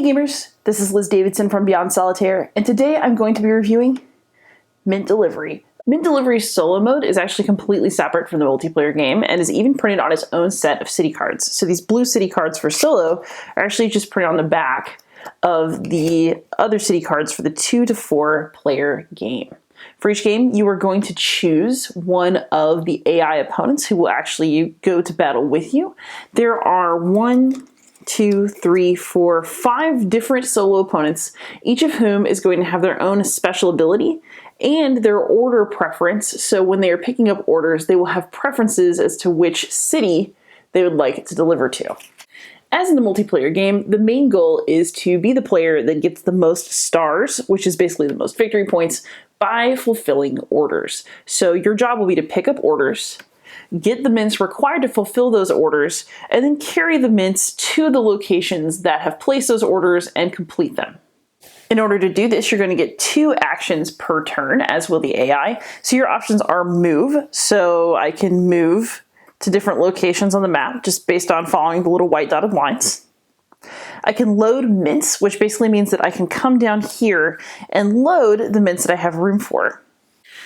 Hey gamers, this is Liz Davidson from Beyond Solitaire, and today I'm going to be reviewing Mint Delivery. Mint Delivery's solo mode is actually completely separate from the multiplayer game and is even printed on its own set of city cards. So these blue city cards for solo are actually just printed on the back of the other city cards for the 2 to 4 player game. For each game, you are going to choose one of the AI opponents who will actually go to battle with you. There are 1, 2, 3, 4, 5 different solo opponents, each of whom is going to have their own special ability and their order preference. So when they are picking up orders, they will have preferences as to which city they would like it to deliver to. As in the multiplayer game, the main goal is to be the player that gets the most stars, which is basically the most victory points, by fulfilling orders. So your job will be to pick up orders, get the mints required to fulfill those orders, and then carry the mints to the locations that have placed those orders and complete them. In order to do this, you're going to get 2 actions per turn, as will the AI. So your options are move, so I can move to different locations on the map just based on following the little white dotted lines. I can load mints, which basically means that I can come down here and load the mints that I have room for.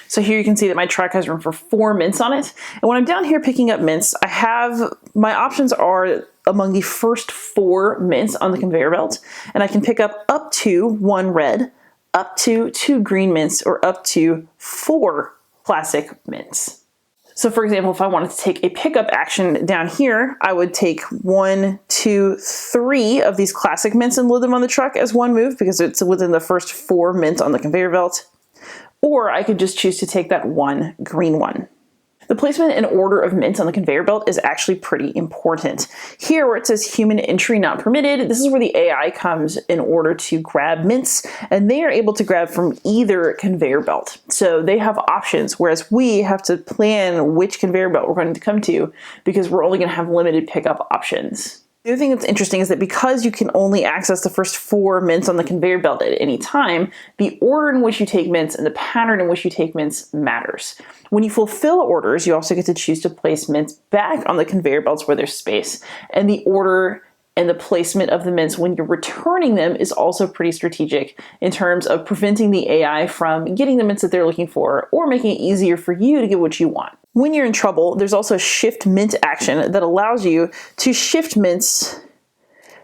So here you can see that my truck has room for 4 mints on it. And when I'm down here picking up mints, my options are among the first 4 mints on the conveyor belt. And I can pick up to 1 red, up to 2 green mints, or up to 4 classic mints. So for example, if I wanted to take a pickup action down here, I would take 1, 2, 3 of these classic mints and load them on the truck as one move because it's within the first 4 mints on the conveyor belt. Or I could just choose to take that 1 green one. The placement and order of mints on the conveyor belt is actually pretty important. Here where it says human entry not permitted, this is where the AI comes in order to grab mints, and they are able to grab from either conveyor belt. So they have options, whereas we have to plan which conveyor belt we're going to come to because we're only going to have limited pickup options. The other thing that's interesting is that because you can only access the first 4 mints on the conveyor belt at any time, the order in which you take mints and the pattern in which you take mints matters. When you fulfill orders, you also get to choose to place mints back on the conveyor belts where there's space. And the order and the placement of the mints when you're returning them is also pretty strategic in terms of preventing the AI from getting the mints that they're looking for or making it easier for you to get what you want. When you're in trouble, there's also a shift mint action that allows you to shift mints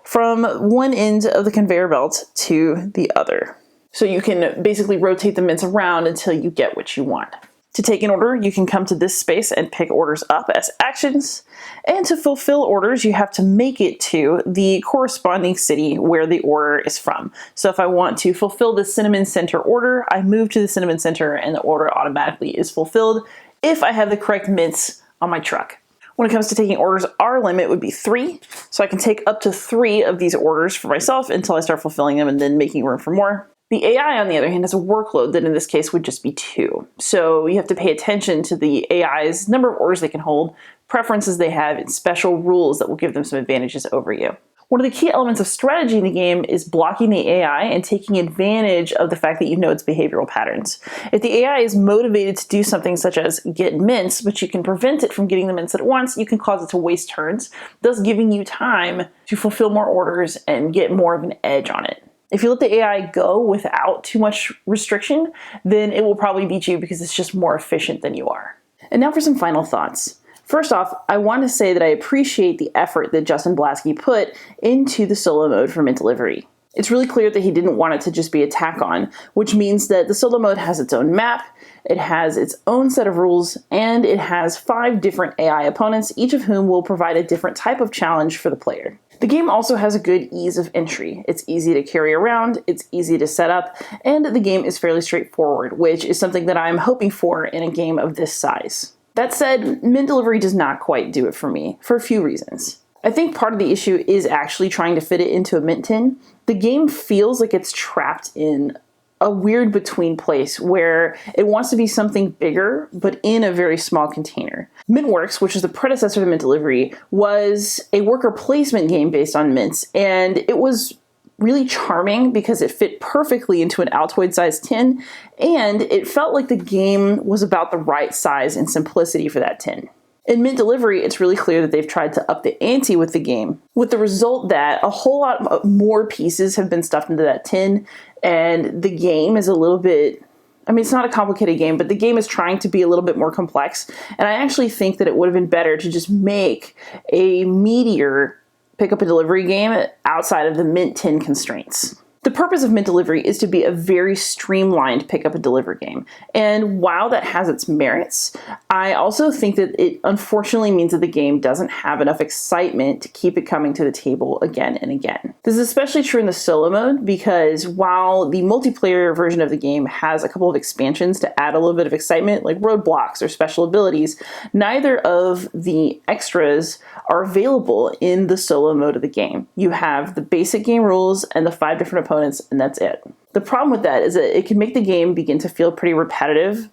from one end of the conveyor belt to the other. So you can basically rotate the mints around until you get what you want. To take an order, you can come to this space and pick orders up as actions. And to fulfill orders, you have to make it to the corresponding city where the order is from. So if I want to fulfill the Cinnamon Center order, I move to the Cinnamon Center and the order automatically is fulfilled if I have the correct mints on my truck. When it comes to taking orders, our limit would be 3. So I can take up to 3 of these orders for myself until I start fulfilling them and then making room for more. The AI, on the other hand, has a workload that in this case would just be 2. So you have to pay attention to the AI's number of orders they can hold, preferences they have, and special rules that will give them some advantages over you. One of the key elements of strategy in the game is blocking the AI and taking advantage of the fact that you know its behavioral patterns. If the AI is motivated to do something such as get mints, but you can prevent it from getting the mints at once, you can cause it to waste turns, thus giving you time to fulfill more orders and get more of an edge on it. If you let the AI go without too much restriction, then it will probably beat you because it's just more efficient than you are. And now for some final thoughts. First off, I want to say that I appreciate the effort that Justin Blaski put into the solo mode for Mint Delivery. It's really clear that he didn't want it to just be a tack-on, which means that the solo mode has its own map, it has its own set of rules, and it has 5 different AI opponents, each of whom will provide a different type of challenge for the player. The game also has a good ease of entry. It's easy to carry around, it's easy to set up, and the game is fairly straightforward, which is something that I'm hoping for in a game of this size. That said, Mint Delivery does not quite do it for me, for a few reasons. I think part of the issue is actually trying to fit it into a mint tin. The game feels like it's trapped in a weird between place where it wants to be something bigger, but in a very small container. Mintworks, which is the predecessor to Mint Delivery, was a worker placement game based on mints, and it was really charming because it fit perfectly into an Altoid-sized tin, and it felt like the game was about the right size and simplicity for that tin. In Mint Delivery, it's really clear that they've tried to up the ante with the game, with the result that a whole lot more pieces have been stuffed into that tin, and the game is a little bit, I mean, it's not a complicated game, but the game is trying to be a little bit more complex, and I actually think that it would have been better to just make a meatier pick up a delivery game outside of the Mint tin constraints. The purpose of Mint Delivery is to be a very streamlined pick up and deliver game. And while that has its merits, I also think that it unfortunately means that the game doesn't have enough excitement to keep it coming to the table again and again. This is especially true in the solo mode because while the multiplayer version of the game has a couple of expansions to add a little bit of excitement, like roadblocks or special abilities, neither of the extras are available in the solo mode of the game. You have the basic game rules and the 5 different opponents, and that's it. The problem with that is that it can make the game begin to feel pretty repetitive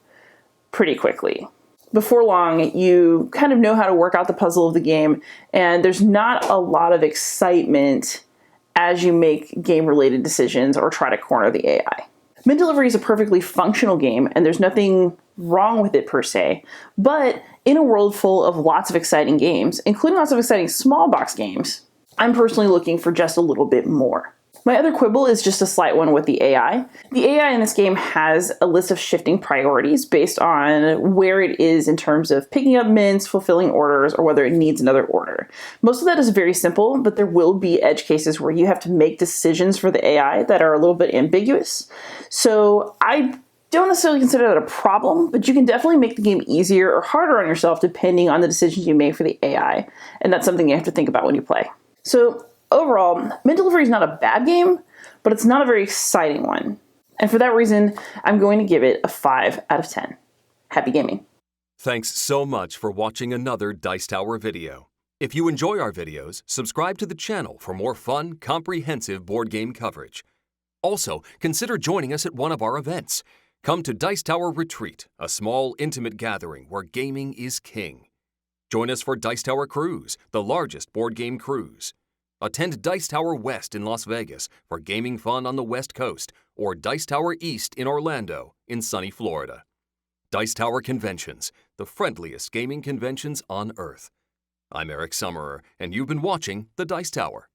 pretty quickly. Before long, you kind of know how to work out the puzzle of the game, and there's not a lot of excitement as you make game-related decisions or try to corner the AI. Mint Delivery is a perfectly functional game, and there's nothing wrong with it per se, but in a world full of lots of exciting games, including lots of exciting small box games, I'm personally looking for just a little bit more. My other quibble is just a slight one with the AI. The AI in this game has a list of shifting priorities based on where it is in terms of picking up mints, fulfilling orders, or whether it needs another order. Most of that is very simple, but there will be edge cases where you have to make decisions for the AI that are a little bit ambiguous. So I don't necessarily consider that a problem, but you can definitely make the game easier or harder on yourself depending on the decisions you make for the AI, and that's something you have to think about when you play. So overall, Mint Delivery is not a bad game, but it's not a very exciting one. And for that reason, I'm going to give it a 5 out of 10. Happy gaming. Thanks so much for watching another Dice Tower video. If you enjoy our videos, subscribe to the channel for more fun, comprehensive board game coverage. Also, consider joining us at one of our events. Come to Dice Tower Retreat, a small, intimate gathering where gaming is king. Join us for Dice Tower Cruise, the largest board game cruise. Attend Dice Tower West in Las Vegas for gaming fun on the West Coast, or Dice Tower East in Orlando in sunny Florida. Dice Tower Conventions, the friendliest gaming conventions on Earth. I'm Eric Summerer, and you've been watching The Dice Tower.